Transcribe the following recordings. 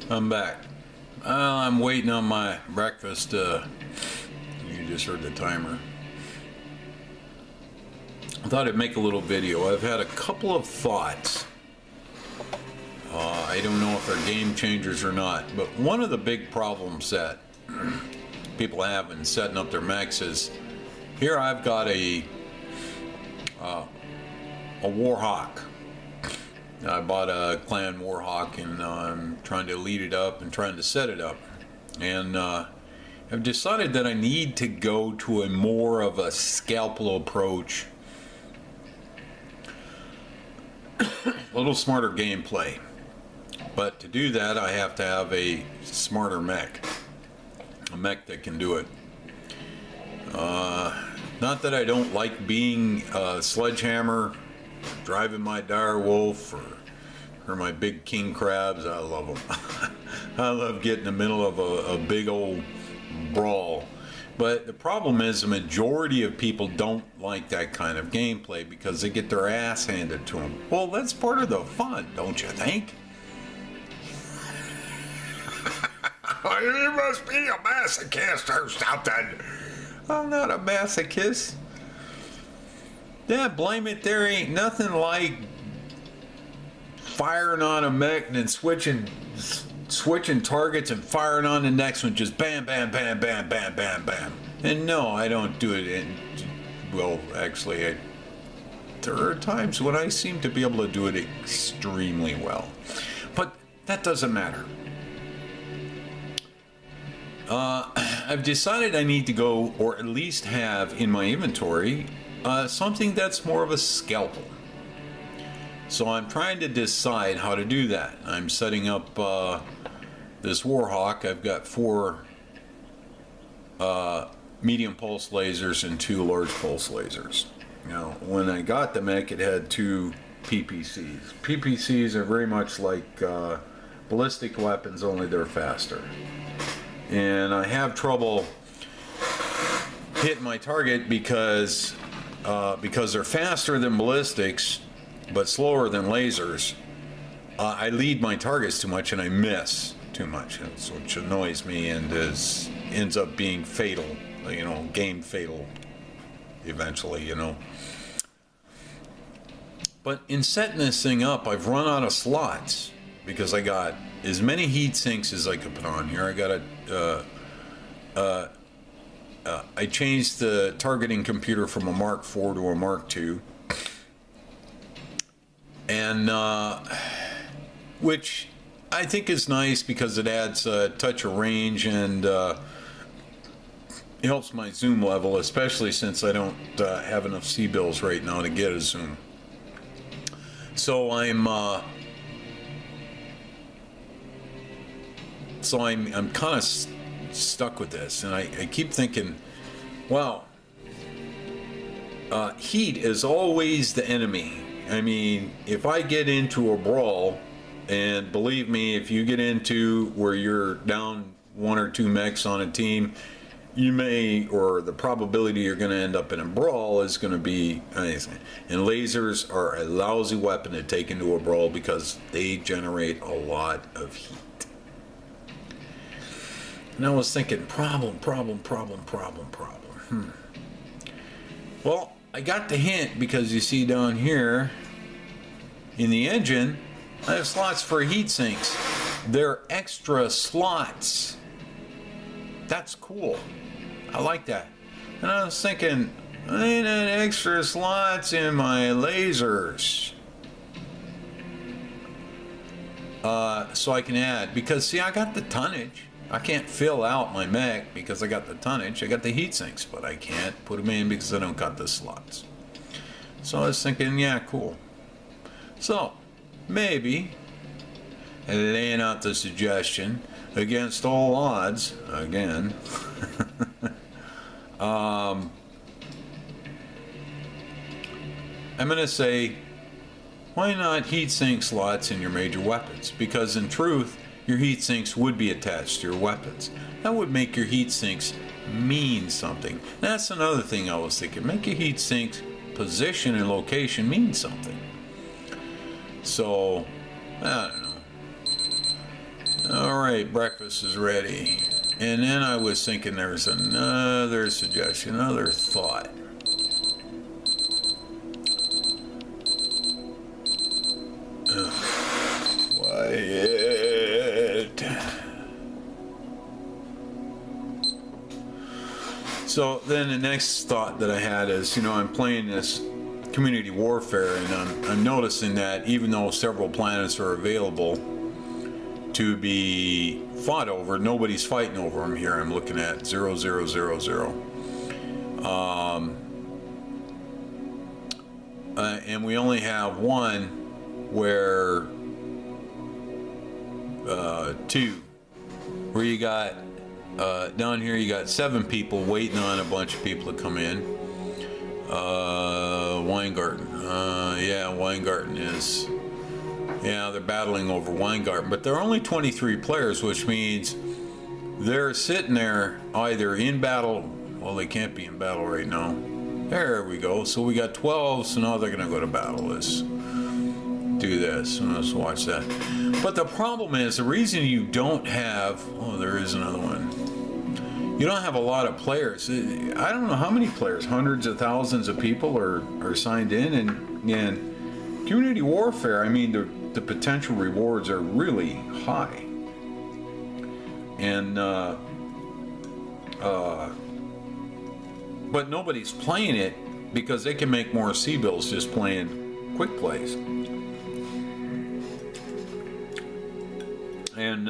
I'm back. I'm waiting on my breakfast. You just heard the timer. I thought I'd make a little video. I've had a couple of thoughts. I don't know if they're game changers or not, but one of the big problems that people have in setting up their mechs is, here I've got a Warhawk. I bought a Clan Warhawk and I'm trying to lead it up and trying to set it up. And I've decided that I need to go to a more of a scalpel approach. A little smarter gameplay. But to do that, I have to have a smarter mech. A mech that can do it. Not that I don't like being a sledgehammer, driving my dire wolf, or my big king crabs. I love them. I love getting in the middle of a big old brawl. But the problem is the majority of people don't like that kind of gameplay because they get their ass handed to them. Well, that's part of the fun, don't you think? You must be a masochist or something. I'm not a masochist. Yeah, blame it. There ain't nothing like firing on a mech and then switching targets and firing on the next one. Just bam, bam, bam, bam, bam, bam, bam. And no, I don't do it. Well, actually, there are times when I seem to be able to do it extremely well. But that doesn't matter. I've decided I need to go, or at least have in my inventory, something that's more of a scalpel. So I'm trying to decide how to do that. I'm setting up this Warhawk. I've got 4 medium pulse lasers and 2 large pulse lasers. Now, when I got the mech, it had 2 PPCs. PPCs are very much like ballistic weapons, only they're faster. And I have trouble hitting my target because they're faster than ballistics but slower than lasers. I lead my targets too much and I miss too much, which annoys me and ends up being fatal, you know, game fatal eventually, you know. But in setting this thing up, I've run out of slots because I got as many heat sinks as I could put on here. I got I changed the targeting computer from a Mark IV to a Mark II, and which I think is nice because it adds a touch of range and it helps my zoom level, especially since I don't have enough C-bills right now to get a zoom. So I'm kind of stuck with this, and I keep thinking, wow, heat is always the enemy. I mean, if I get into a brawl, and believe me, if you get into where you're down 1 or 2 mechs on a team, you may, or the probability you're going to end up in a brawl is going to be amazing. And lasers are a lousy weapon to take into a brawl because they generate a lot of heat. And I was thinking, problem. Well, I got the hint because you see down here in the engine, I have slots for heat sinks. They're extra slots. That's cool. I like that. And I was thinking, I need extra slots in my lasers. So I can add, because see, I got the tonnage. I can't fill out my mech because I got the tonnage. I got the heat sinks, but I can't put them in because I don't got the slots. So I was thinking, yeah, cool. So maybe laying out the suggestion against all odds again. I'm gonna say, why not heat sink slots in your major weapons? Because in truth, your heat sinks would be attached to your weapons. That would make your heat sinks mean something. That's another thing I was thinking. Make your heat sinks position and location mean something. So, I don't know. All right, breakfast is ready. And then I was thinking there's another suggestion, another thought. Quiet. So then the next thought that I had is, you know, I'm playing this community warfare, and I'm noticing that even though several planets are available to be fought over, nobody's fighting over them here. I'm looking at 0000. And we only have one where two, where you got down here you got 7 people waiting on a bunch of people to come in. Weingarten, yeah, Weingarten is, yeah, they're battling over Weingarten, but there are only 23 players, which means they're sitting there either in battle. Well, they can't be in battle right now. There we go. So we got 12, so now they're going to go to battle. Let's do this. Let's watch that. But the problem is, the reason you don't have, oh, there is another one. You don't have a lot of players. I don't know how many players, hundreds of thousands of people are signed in, and community warfare, I mean, the potential rewards are really high. And but nobody's playing it because they can make more C-bills just playing quick plays. And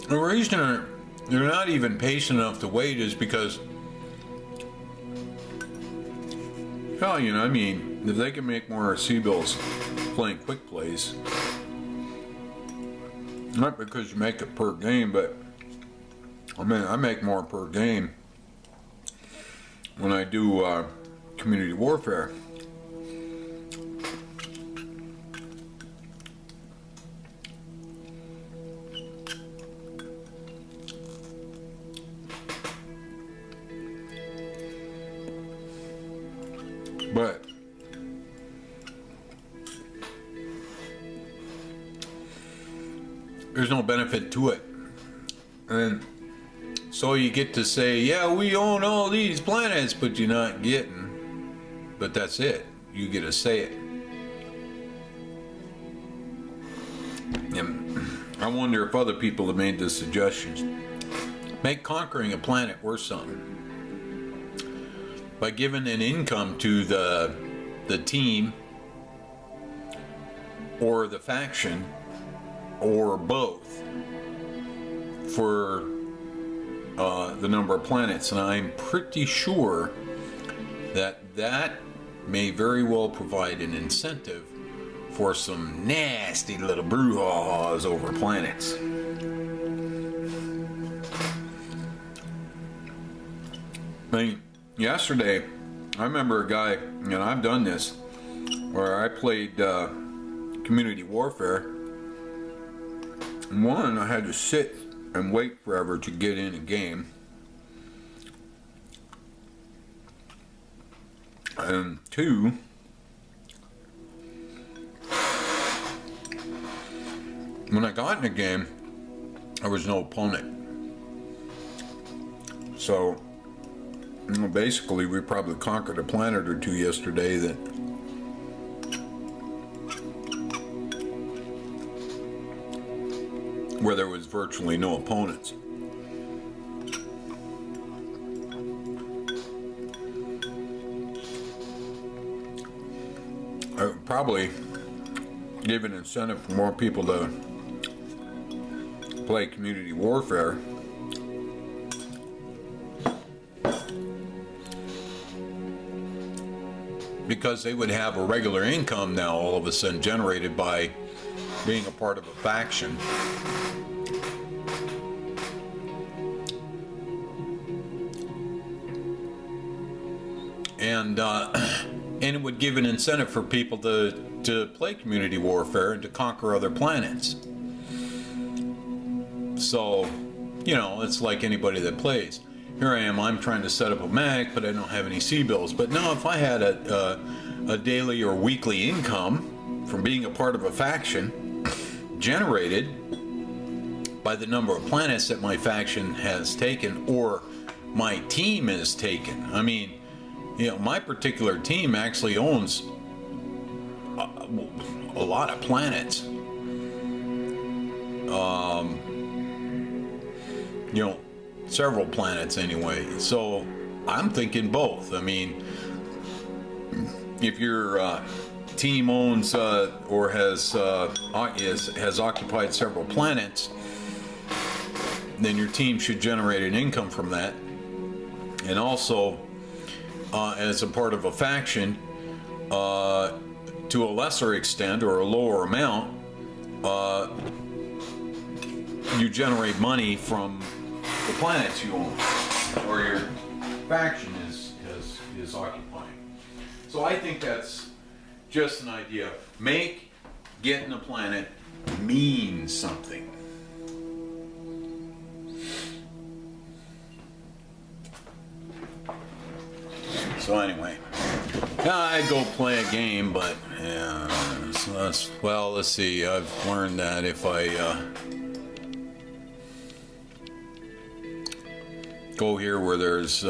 the reason they're not even patient enough to wait is because, well, you know, I mean, if they can make more C-bills playing quick plays, not because you make it per game, but I mean, I make more per game when I do community warfare. But there's no benefit to it. And so you get to say, yeah, we own all these planets, but you're not getting. But that's it. You get to say it. And I wonder if other people have made this suggestions. Make conquering a planet worth something. By giving an income to the team or the faction or both for the number of planets, and I'm pretty sure that may very well provide an incentive for some nasty little brouhahas over planets. I mean, yesterday, I remember a guy, and I've done this, where I played community warfare. And one, I had to sit and wait forever to get in a game. And 2, when I got in a game, there was no opponent. So, you know, basically, we probably conquered a planet or 2 yesterday that where there was virtually no opponents. I would probably give an incentive for more people to play community warfare. Because they would have a regular income now all of a sudden generated by being a part of a faction. And it would give an incentive for people to to play community warfare and to conquer other planets. So, you know, it's like anybody that plays. Here I am, I'm trying to set up a mech, but I don't have any C-bills. But now if I had a daily or weekly income from being a part of a faction generated by the number of planets that my faction has taken or my team has taken. I mean, you know, my particular team actually owns a lot of planets. You know, several planets anyway. So I'm thinking both. I mean, if your team owns or has occupied several planets, then your team should generate an income from that. And also, as a part of a faction, to a lesser extent or a lower amount, you generate money from the planets you own or your faction is occupying. So I think that's just an idea. Make getting a planet mean something. So anyway, I'd go play a game, but yeah, well, let's see. I've learned that if I go here where there's you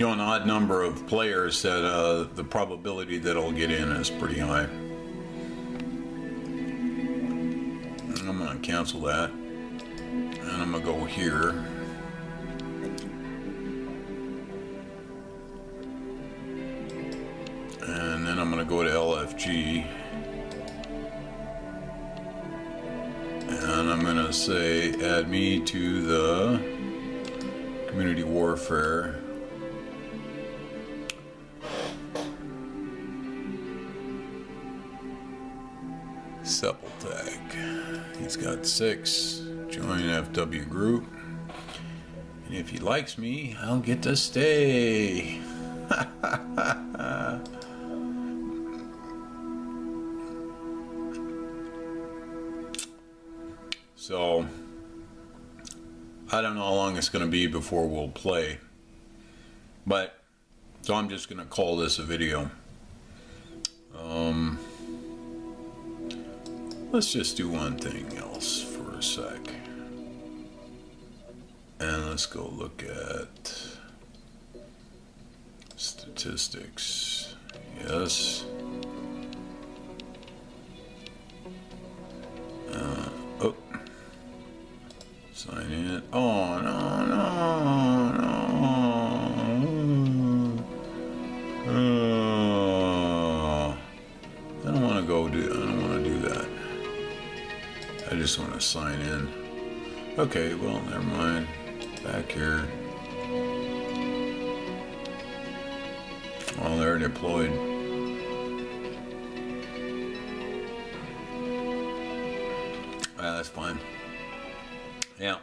know, an odd number of players, that the probability that I'll get in is pretty high. I'm going to cancel that, and I'm going to go here. And then I'm going to go to LFG. And I'm going to say, add me to the community warfare. Sepultag. He's got 6. Join FW group. And if he likes me, I'll get to stay. So, I don't know how long it's going to be before we'll play. But, so I'm just going to call this a video. Let's just do one thing else for a sec. And let's go look at statistics. Yes. Oh. Sign in. Oh, no, no, no. I don't want to go do, I don't want to do that. I just want to sign in. Okay, well, never mind. Back here. Well, they're deployed. That's fine. Yeah.